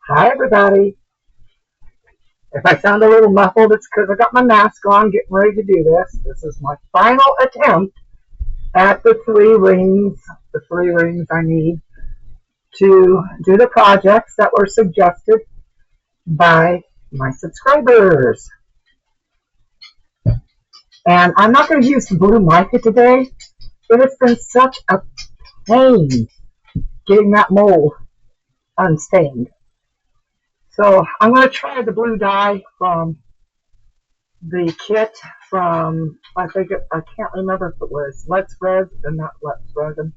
Hi, everybody. If I sound a little muffled, it's because I got my mask on, getting ready to do this. This is my final attempt at the three rings I need to do the projects that were suggested by my subscribers. And I'm not going to use the blue mica today. It has been such a pain getting that mold unstained. So I'm going to try the blue dye from the kit from, I can't remember if it was Let's Resin, or not Let's Resin.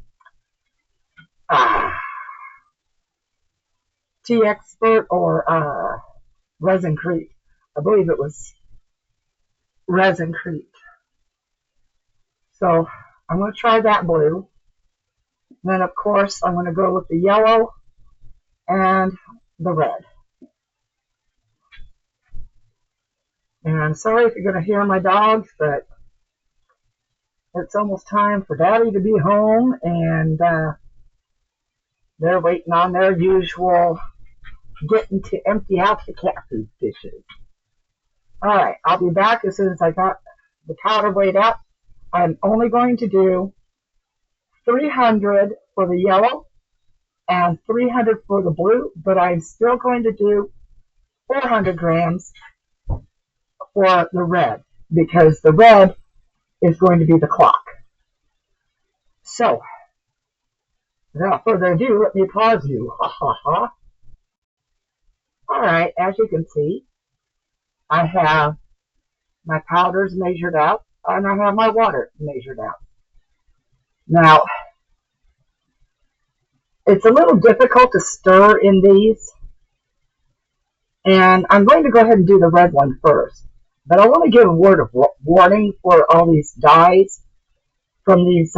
T-Expert or Resin Creep. I believe it was Resin Creep. So I'm going to try that blue. Then, of course, I'm going to go with the yellow and the red. And sorry if you're going to hear my dogs, but it's almost time for Daddy to be home, and they're waiting on their usual getting to empty out the cat food dishes. Alright, I'll be back as soon as I got the powder weighed up. I'm only going to do 300 for the yellow and 300 for the blue, but I'm still going to do 400 grams for the red, because the red is going to be the clock. So, without further ado, let me pause you. Ha ha ha. Alright, as you can see, I have my powders measured out, and I have my water measured out. Now, it's a little difficult to stir in these, and I'm going to go ahead and do the red one first. But I want to give a word of warning for all these dyes from these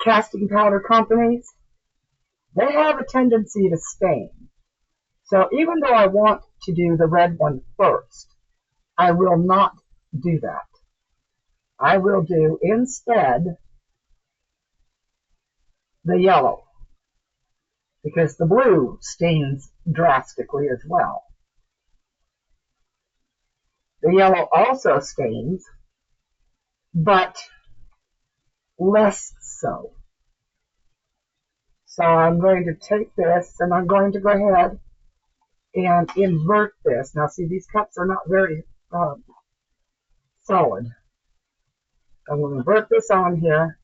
casting powder companies. They have a tendency to stain. So even though I want to do the red one first, I will not do that. I will do instead the yellow, because the blue stains drastically as well. The yellow also stains, but less so. So I'm going to take this and I'm going to go ahead and invert this. Now see, these cups are not very solid. I'm going to invert this on here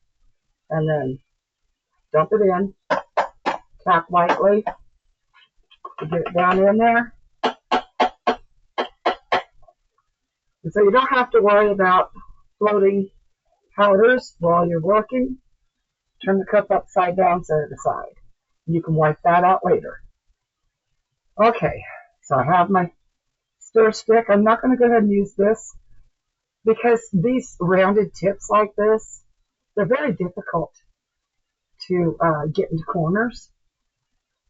and then dump it in, tap lightly to get it down in there. And so you don't have to worry about floating powders while you're working. Turn the cup upside down, set it aside. You can wipe that out later. Okay, so I have my stir stick. I'm not going to go ahead and use this because these rounded tips like this, they're very difficult to get into corners.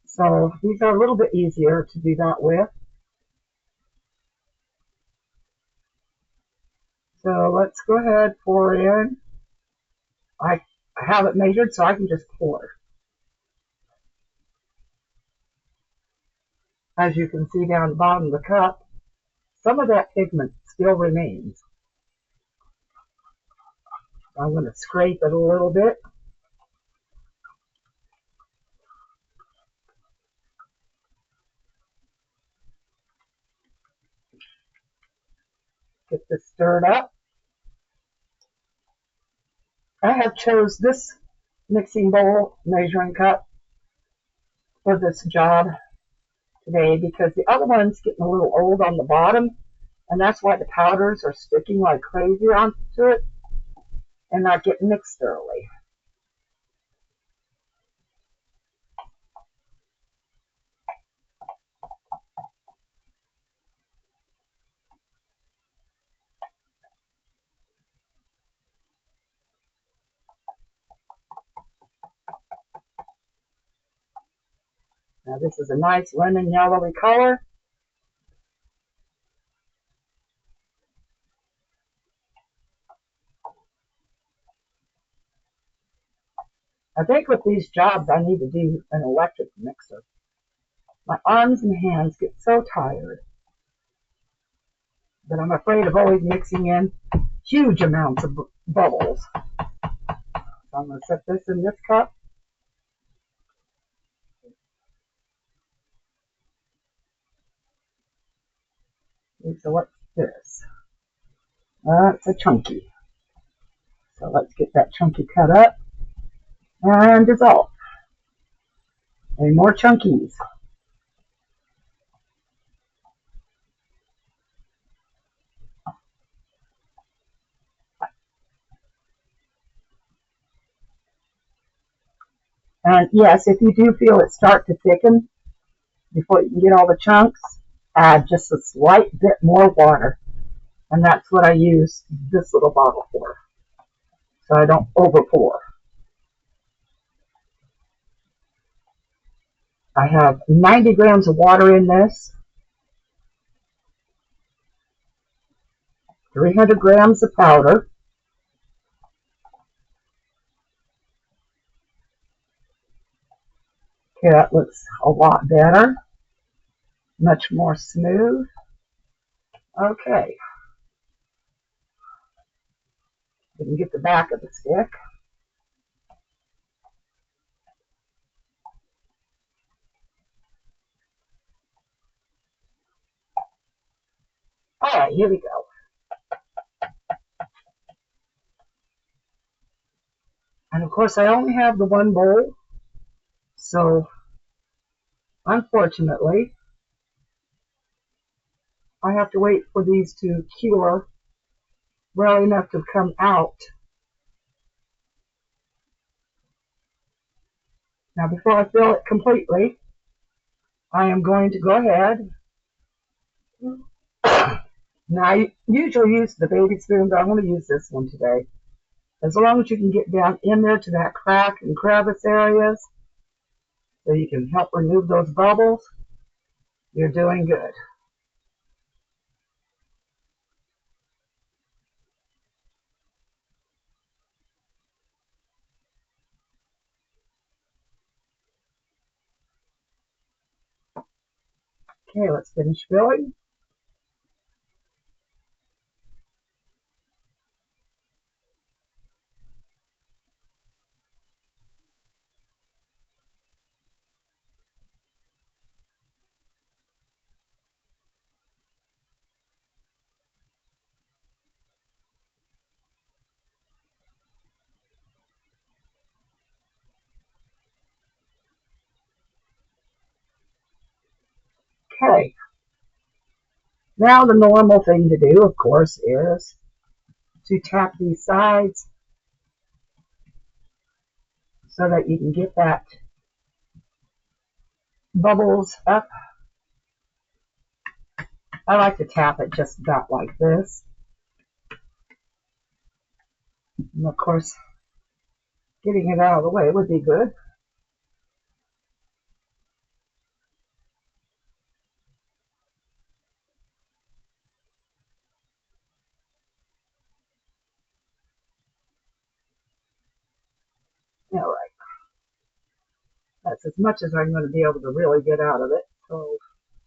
So these are a little bit easier to do that with. So let's go ahead, pour in. I have it measured so I can just pour. As you can see down the bottom of the cup, some of that pigment still remains. I'm going to scrape it a little bit. Get this stirred up. I have chose this mixing bowl measuring cup for this job today because the other one's getting a little old on the bottom, and that's why the powders are sticking like crazy onto it and not getting mixed thoroughly. Now this is a nice lemon yellowy color. I think with these jobs I need to do an electric mixer. My arms and hands get so tired that I'm afraid of always mixing in huge amounts of bubbles. So I'm going to set this in this cup. Okay, so what's this? It's a chunky. So let's get that chunky cut up and dissolve. And more chunkies. And yes, if you do feel it start to thicken before you can get all the chunks, add just a slight bit more water. And that's what I use this little bottle for, so I don't over pour. I have 90 grams of water in this, 300 grams of powder, okay, that looks a lot better, much more smooth. Okay, you can get the back of the stick. All right, here we go. And of course, I only have the one bowl, so unfortunately, I have to wait for these to cure well enough to come out. Now, before I fill it completely, I am going to go ahead. Now, I usually use the baby spoon, but I'm going to use this one today. As long as you can get down in there to that crack and crevice areas, so you can help remove those bubbles, you're doing good. Okay, let's finish filling. Okay. Now the normal thing to do, of course, is to tap these sides so that you can get that bubbles up. I like to tap it just about like this. And of course, getting it out of the way would be good. All right. That's as much as I'm going to be able to really get out of it. So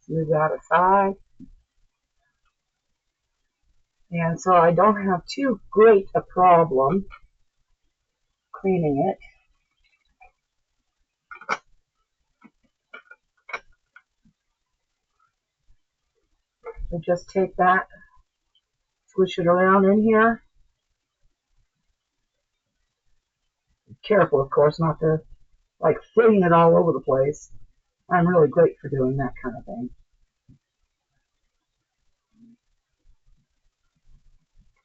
smooth that aside. And so I don't have too great a problem cleaning it. So just take that, swish it around in here. Be careful, of course, not to like fling it all over the place. I'm really great for doing that kind of thing.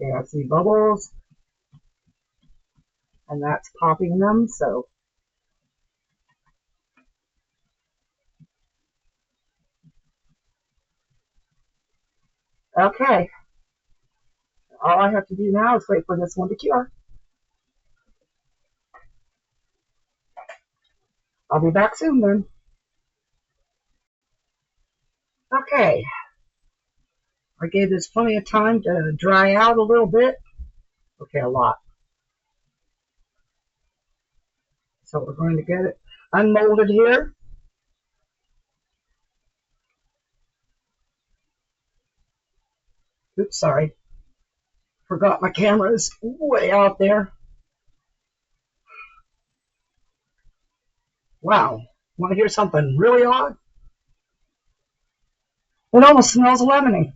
Okay, I see bubbles, and that's popping them, so okay. All I have to do now is wait for this one to cure. I'll be back soon then. Okay, I gave this plenty of time to dry out a little bit. Okay, a lot. So we're going to get it unmolded here. Oops, sorry. Forgot my camera's way out there. Wow. Want to hear something really odd? It almost smells lemony.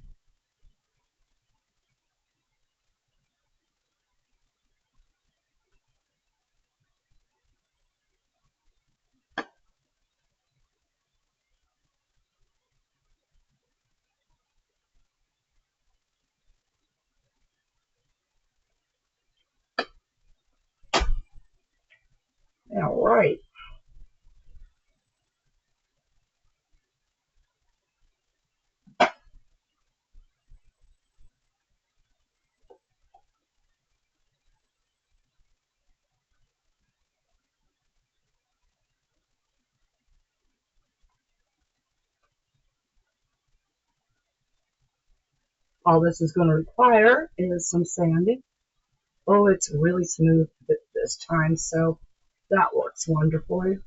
All right. All this is going to require is some sanding. Oh, it's really smooth this time, so that works wonderfully.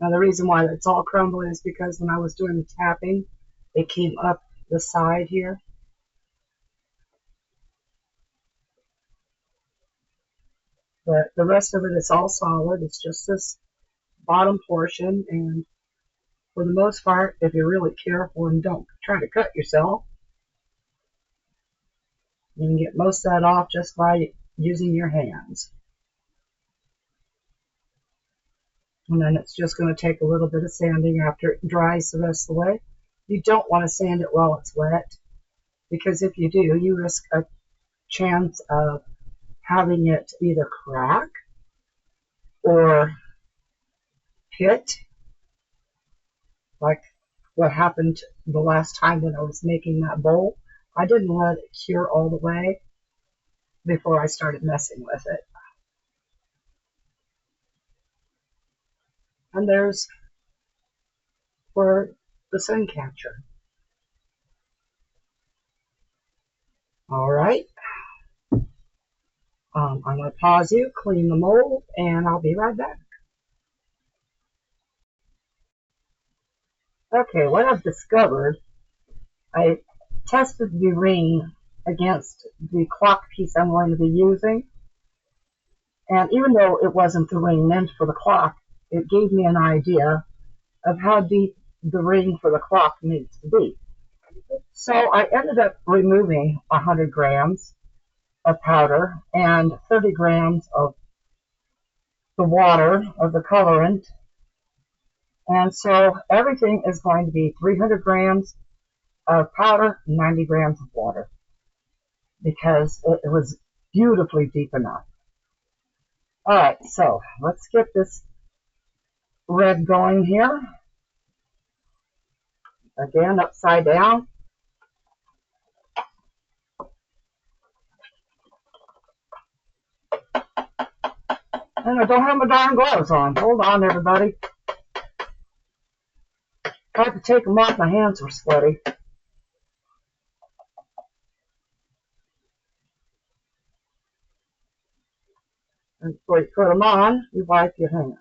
Now the reason why it's all crumbly is because when I was doing the tapping, it came up the side here. But the rest of it is all solid. It's just this bottom portion, and for the most part, if you're really careful and don't try to cut yourself, you can get most of that off just by using your hands. And then it's just going to take a little bit of sanding after it dries the rest of the way. You don't want to sand it while it's wet, because if you do, you risk a chance of having it either crack or pit, like what happened the last time when I was making that bowl. I didn't let it cure all the way before I started messing with it. And there's for the sun catcher. All right. I'm going to pause you, clean the mold, and I'll be right back. Okay, what I've discovered, I tested the ring against the clock piece I'm going to be using. And even though it wasn't the ring meant for the clock, it gave me an idea of how deep the ring for the clock needs to be. So I ended up removing 100 grams of powder and 30 grams of the water of the colorant. And so everything is going to be 300 grams of powder, 90 grams of water, because it was beautifully deep enough. All right, so let's get this red going here. Again, upside down. And I don't have my darn gloves on. Hold on, everybody. I had to take them off. My hands were sweaty. And before you put them on, you wipe your hands.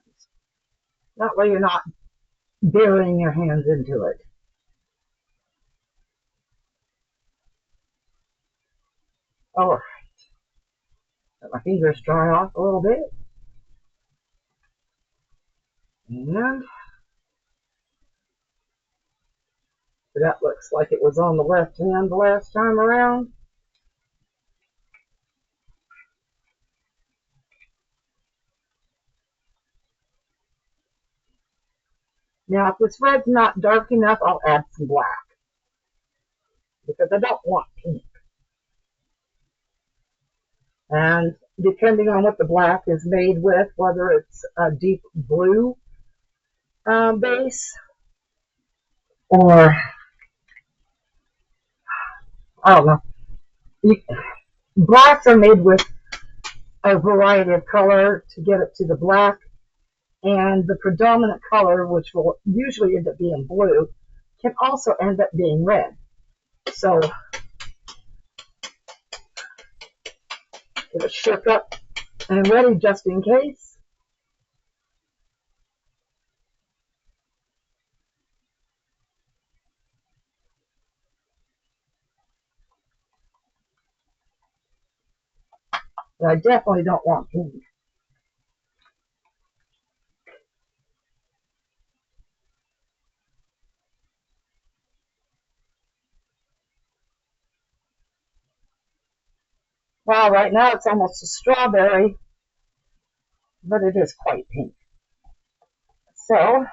That way you're not burying your hands into it. All right. Let my fingers dry off a little bit. And that looks like it was on the left hand the last time around. Now, if this red's not dark enough, I'll add some black, because I don't want pink. And depending on what the black is made with, whether it's a deep blue base or, I don't know. Blacks are made with a variety of color to get it to the black and the predominant color, which will usually end up being blue, can also end up being red. So get it shook up and ready just in case. But I definitely don't want pink. Wow, right now it's almost a strawberry, but it is quite pink. So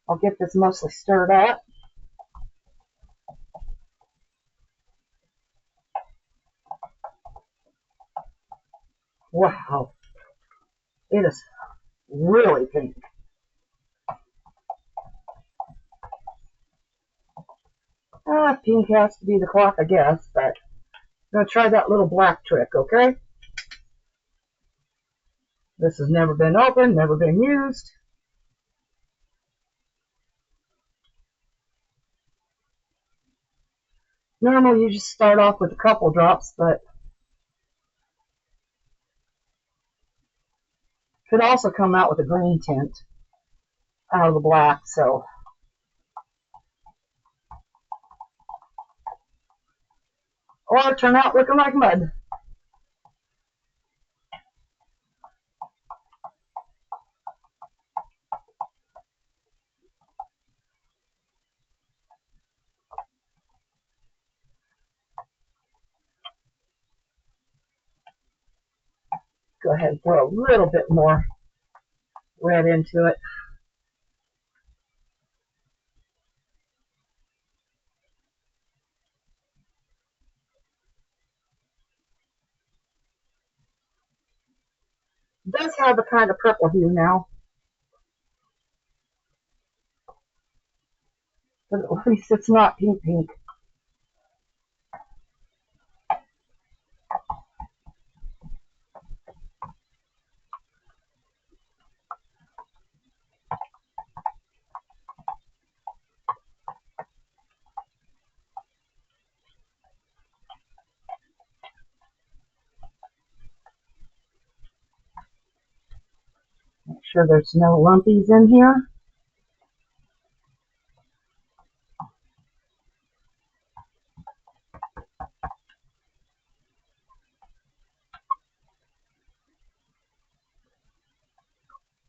I'll get this mostly stirred up. Wow, it is really pink. Pink has to be the clock, I guess, but I'm going to try that little black trick, okay? This has never been opened, never been used. Normally you just start off with a couple drops, but could also come out with a green tint out of the black, so. Or turn out looking like mud. Go ahead and throw a little bit more red into it. It does have a kind of purple hue now, but at least it's not pink pink. Make sure there's no lumpies in here.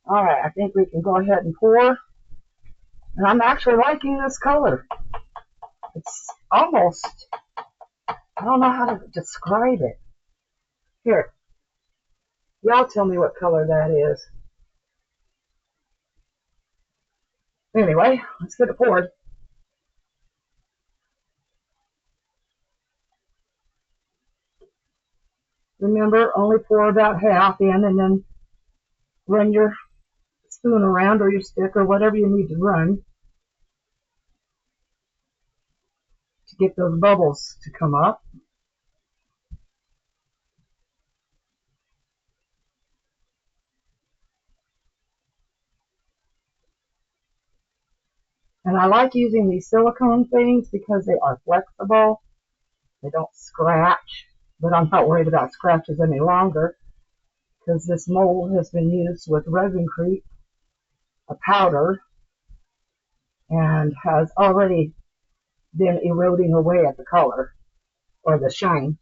All right, I think we can go ahead and pour. And I'm actually liking this color. It's almost, I don't know how to describe it. Here, y'all tell me what color that is. Anyway, let's get it poured. Remember, only pour about half in and then run your spoon around or your stick or whatever you need to run to get those bubbles to come up. And I like using these silicone things because they are flexible. They don't scratch, but I'm not worried about scratches any longer because this mold has been used with Resin Creep, a powder, and has already been eroding away at the color or the shine.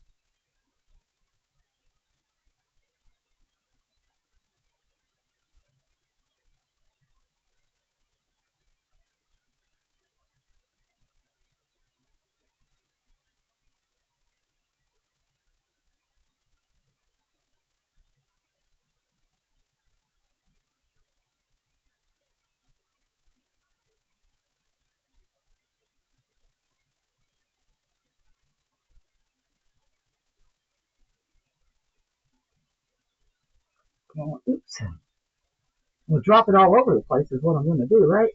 Oops. We'll drop it all over the place is what I'm going to do, right?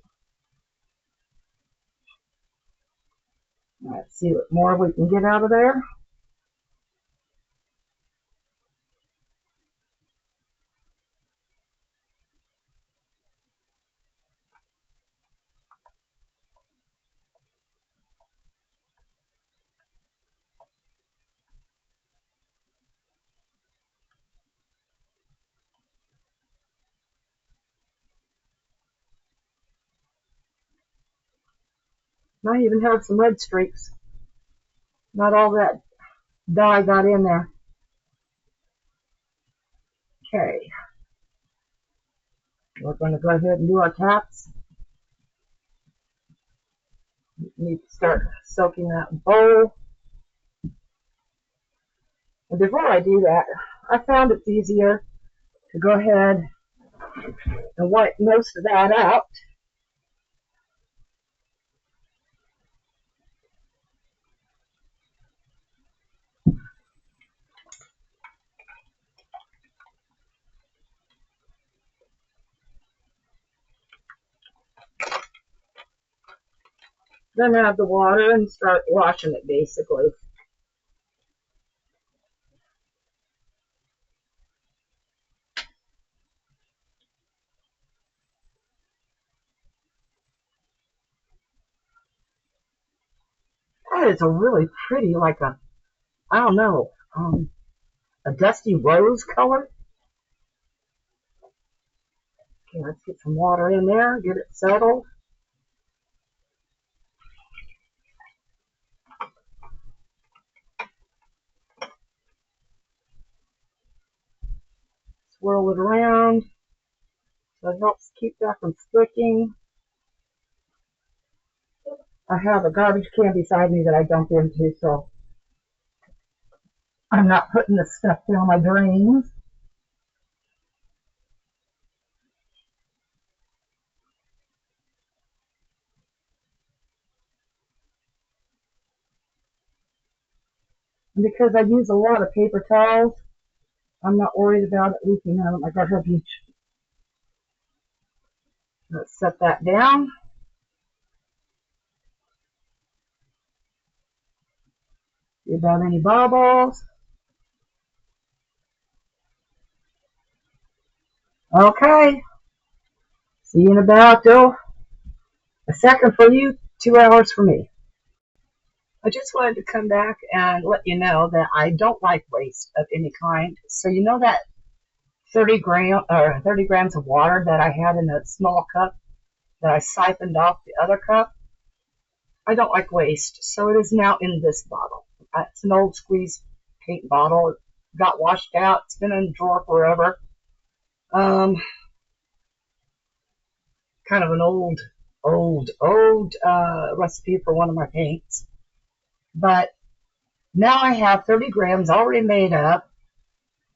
Let's see what more we can get out of there. And I even have some red streaks. Not all that dye got in there. Okay. We're going to go ahead and do our taps. Need to start soaking that bowl. And before I do that, I found it's easier to go ahead and wipe most of that out. Then add the water and start washing it basically. That is a really pretty, like a, I don't know, a dusty rose color. Okay, let's get some water in there, get it settled. Swirl it around so it helps keep that from sticking. I have a garbage can beside me that I dump into, so I'm not putting this stuff down my drains. And because I use a lot of paper towels, I'm not worried about it leaking out of my garbage. Let's set that down. See about any bubbles. Okay. See you in about a second for you, 2 hours for me. I just wanted to come back and let you know that I don't like waste of any kind. So you know that 30 grams of water that I had in a small cup that I siphoned off the other cup? I don't like waste, so it is now in this bottle. It's an old squeeze paint bottle. It got washed out. It's been in the drawer forever. Kind of an old recipe for one of my paints. But now I have 30 grams already made up,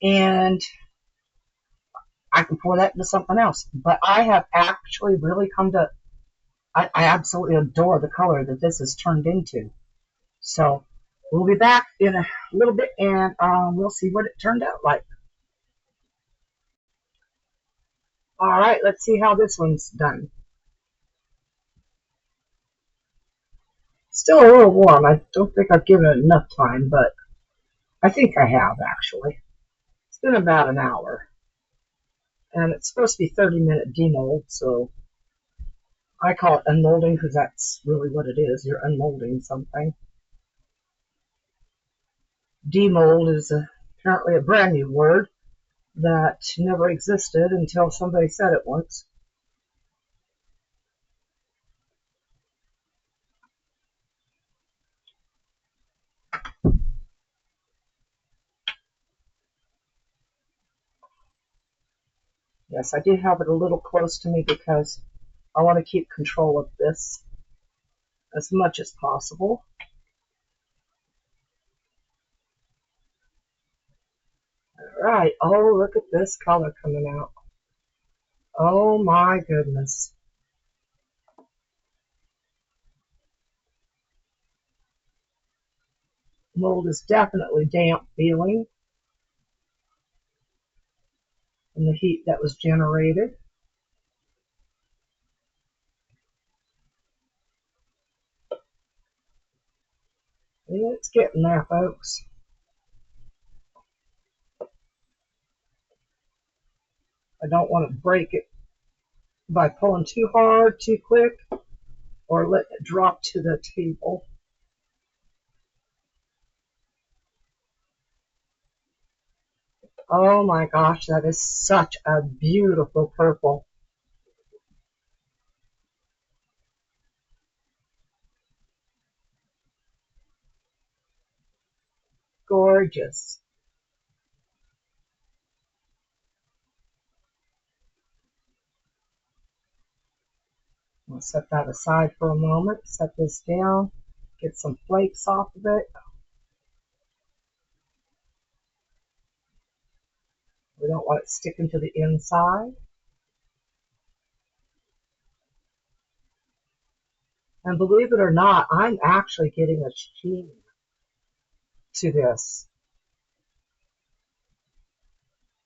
and I can pour that into something else. But I have actually really come to, I absolutely adore the color that this has turned into. So we'll be back in a little bit, and we'll see what it turned out like. All right, let's see how this one's done. Still a little warm. I don't think I've given it enough time, but I think I have actually. It's been about an hour, and it's supposed to be 30-minute demold, so I call it unmolding because that's really what it is. You're unmolding something. Demold is apparently a brand new word that never existed until somebody said it once. Yes, I did have it a little close to me because I want to keep control of this as much as possible. All right. Oh, look at this color coming out. Oh my goodness. Mold is definitely damp feeling from the heat that was generated. It's getting there, folks. I don't want to break it by pulling too hard, too quick, or letting it drop to the table. Oh my gosh, that is such a beautiful purple. gorgeous. We'll set that aside for a moment, set this down, get some flakes off of it. We don't want it sticking to the inside. And believe it or not, I'm actually getting a sheen to this.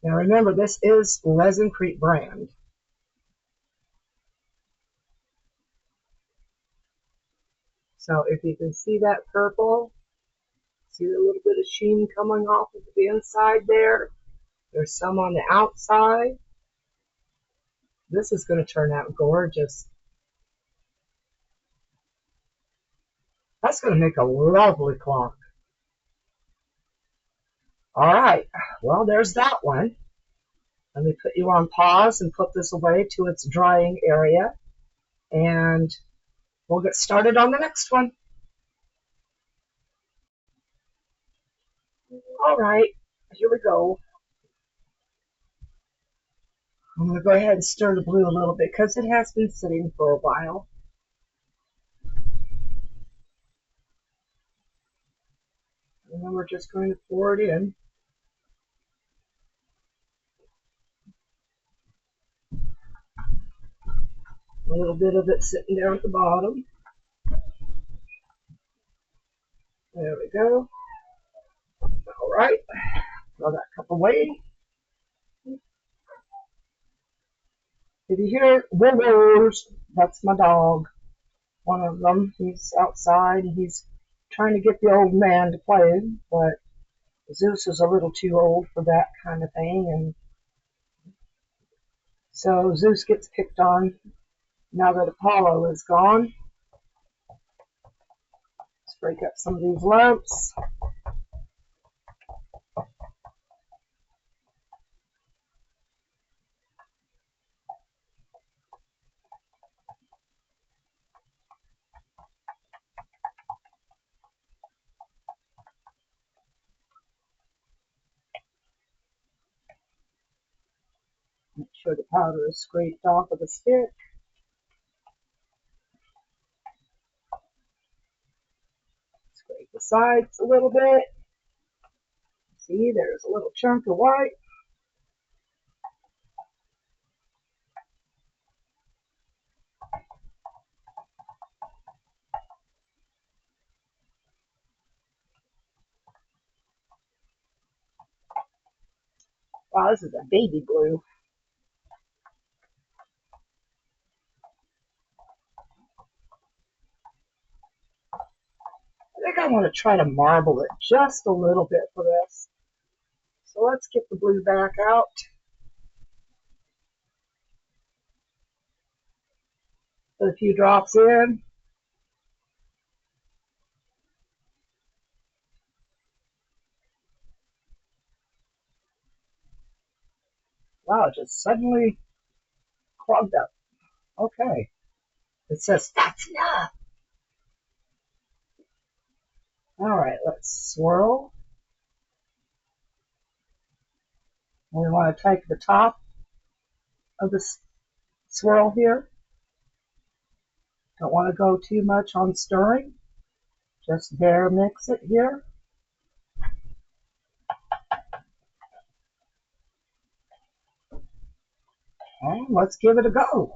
Now remember, this is Resin Creep brand. So if you can see that purple, see a little bit of sheen coming off of the inside there. There's some on the outside. This is going to turn out gorgeous. That's going to make a lovely clock. All right, well, there's that one. Let me put you on pause and put this away to its drying area. And we'll get started on the next one. All right, here we go. I'm going to go ahead and stir the blue a little bit because it has been sitting for a while. And then we're just going to pour it in. A little bit of it sitting there at the bottom. There we go. All right, throw that cup away. If you hear whirrs, that's my dog. One of them, he's outside and he's trying to get the old man to play, but Zeus is a little too old for that kind of thing, and so Zeus gets picked on now that Apollo is gone. Let's break up some of these lumps. Make sure the powder is scraped off of the stick. Scrape the sides a little bit. See, there's a little chunk of white. Wow, this is a baby blue. I think I want to try to marble it just a little bit for this. So let's get the blue back out. Put a few drops in. Wow, it just suddenly clogged up. Okay. It says that's enough. All right, let's swirl. And we want to take the top of the swirl here. Don't want to go too much on stirring. Just bare mix it here. And let's give it a go.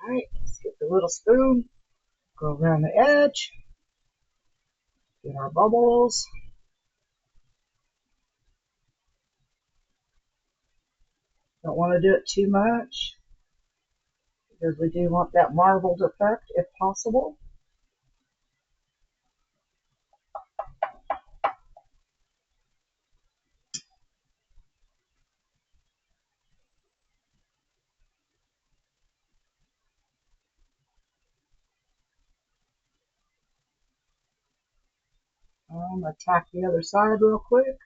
All right, let's get the little spoon, go around the edge, get our bubbles. Don't want to do it too much because we do want that marbled effect if possible. I'm going to tack the other side real quick.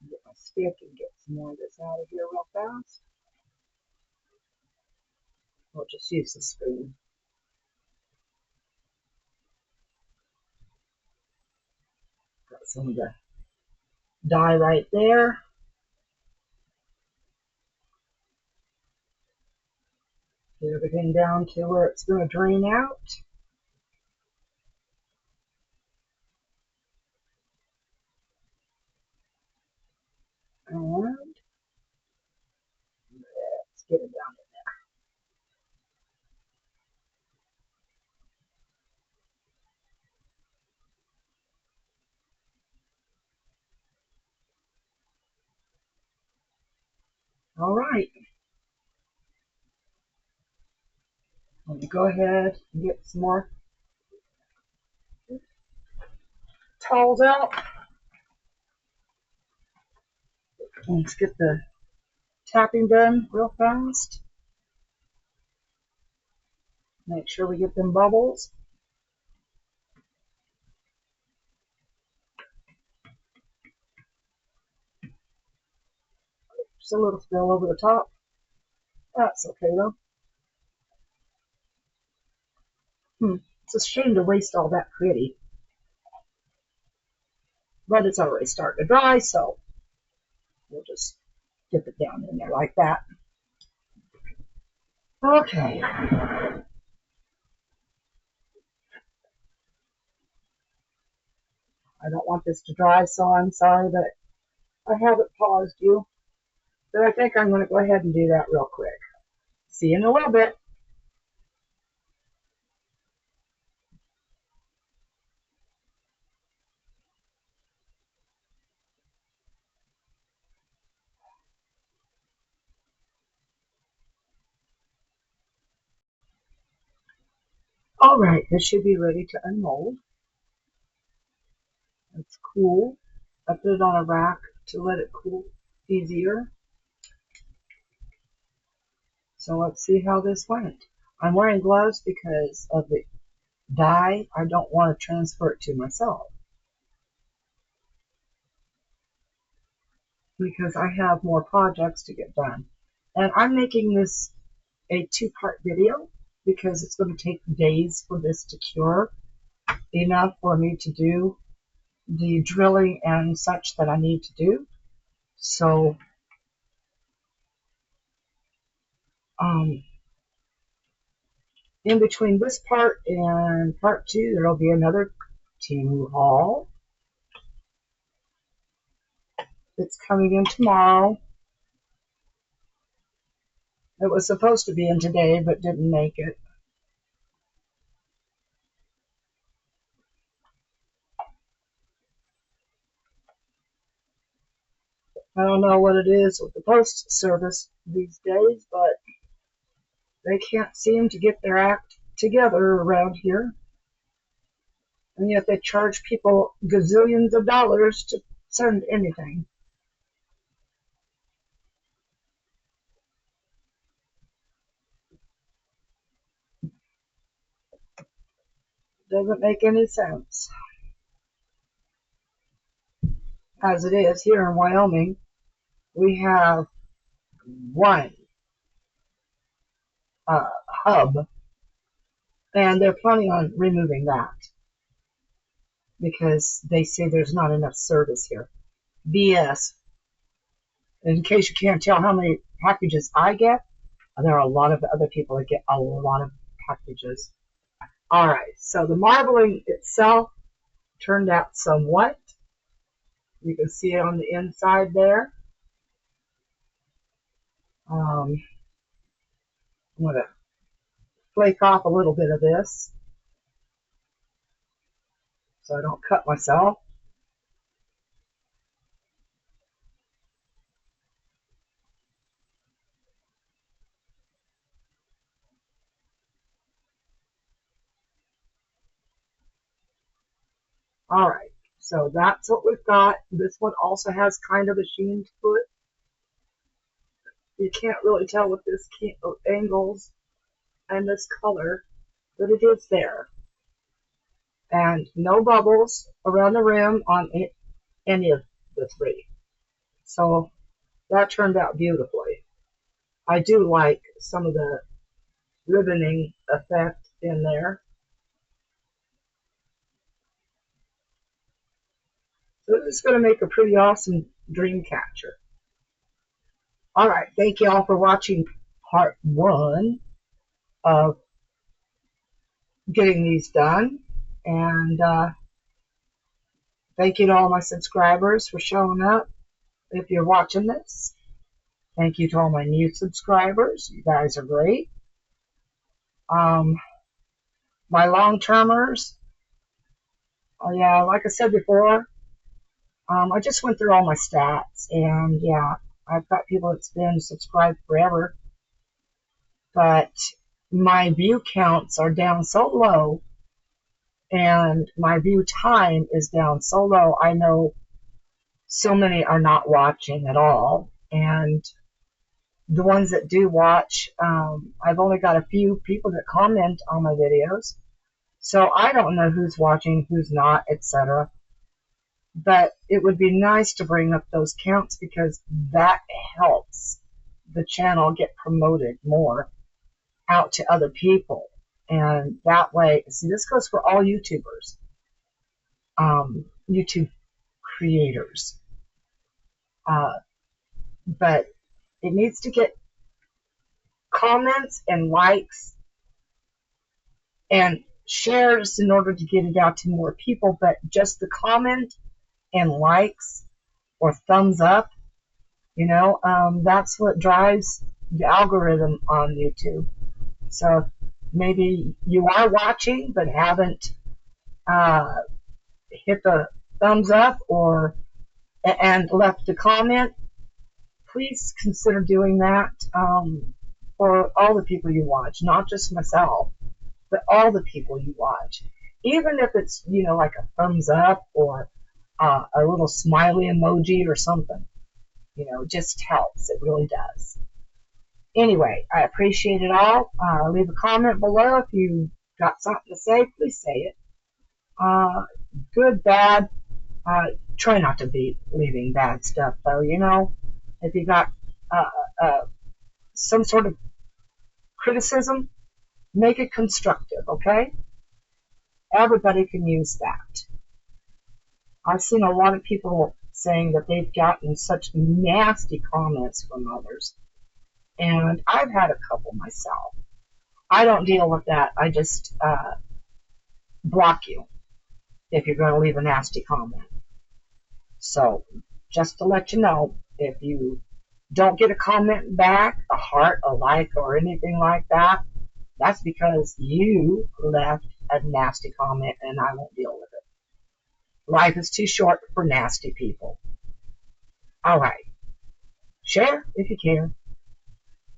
Get my stick and get some more of this out of here real fast. We'll just use the spoon. Got some of the dye right there. Get everything down to where it's going to drain out. And let's get it down in there. All right. Let me go ahead and get some more towels out. Let's get the tapping done real fast. Make sure we get them bubbles. Just a little spill over the top. That's okay though. It's a shame to waste all that pretty. But it's already starting to dry, so we'll just dip it down in there like that. Okay. I don't want this to dry, so I'm sorry that I haven't paused you. But I think I'm going to go ahead and do that real quick. See you in a little bit. All right, this should be ready to unmold. It's cool. I put it on a rack to let it cool easier. So let's see how this went. I'm wearing gloves because of the dye. I don't want to transfer it to myself, because I have more projects to get done. And I'm making this a two-part video because it's going to take days for this to cure, enough for me to do the drilling and such that I need to do. So in between this part and part 2, there will be another Timu haul. It's coming in tomorrow. It was supposed to be in today, but didn't make it. I don't know what it is with the post service these days, but they can't seem to get their act together around here. And yet they charge people gazillions of dollars to send anything. Doesn't make any sense. As it is, here in Wyoming, we have one hub, and they're planning on removing that because they say there's not enough service here. BS. In case you can't tell how many packages I get, there are a lot of other people that get a lot of packages. All right, so the marbling itself turned out somewhat. You can see it on the inside there. I'm going to flake off a little bit of this so I don't cut myself. All right, so that's what we've got. This one also has kind of a sheen to it. You can't really tell with this angles and this color, but it is there. And no bubbles around the rim on any of the three. So that turned out beautifully. I do like some of the ribboning effect in there. So this is going to make a pretty awesome dream catcher. All right, thank you all for watching part 1 of getting these done. And thank you to all my subscribers for showing up if you're watching this. Thank you to all my new subscribers. You guys are great. My long-termers, yeah, like I said before, I just went through all my stats, and yeah, I've got people that's been subscribed forever, but my view counts are down so low, and my view time is down so low. I know so many are not watching at all, and the ones that do watch, I've only got a few people that comment on my videos, so I don't know who's watching, who's not, etc. But it would be nice to bring up those counts because that helps the channel get promoted more out to other people. And that way, see, this goes for all YouTubers, YouTube creators. But it needs to get comments and likes and shares in order to get it out to more people. But just the comment and likes or thumbs up, you know, that's what drives the algorithm on YouTube. So maybe you are watching but haven't hit the thumbs up and left a comment. Please consider doing that for all the people you watch, not just myself, but all the people you watch. Even if it's, you know, like a thumbs up or a little smiley emoji or something, you know, just helps. It really does. Anyway, I appreciate it all. Leave a comment below if you got something to say. Please say it. Good, bad. Try not to be leaving bad stuff, though. You know, if you got some sort of criticism, make it constructive, okay? Everybody can use that. I've seen a lot of people saying that they've gotten such nasty comments from others. And I've had a couple myself. I don't deal with that. I just block you if you're going to leave a nasty comment. So, just to let you know, if you don't get a comment back, a heart, a like, or anything like that, that's because you left a nasty comment and I won't deal with it. Life is too short for nasty people. Alright. Share if you care.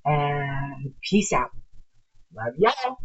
And peace out. Love y'all.